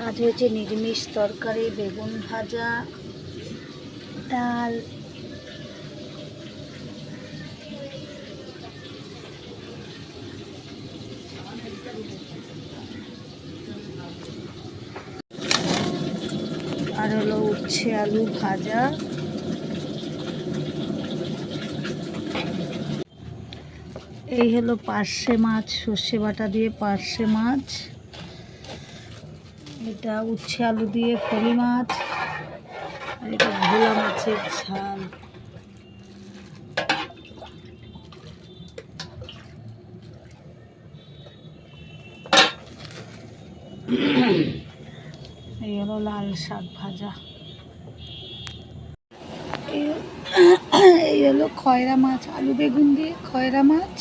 আজ হয়েছে নিরামিষ তরকারি, বেগুন ভাজা, ডাল। আর হলো উচ্ছে আলু ভাজা। এই হলো পার্শে মাছ, সর্ষে বাটা দিয়ে পার্শে মাছ। এটা উচ্ছে আলু দিয়ে ফলি মাছ। আর এটা ভোলা মাছের ঝাল। এই হলো লাল শাক ভাজা। এই হলো খয়রা মাছ, আলু বেগুন দিয়ে খয়রা মাছ।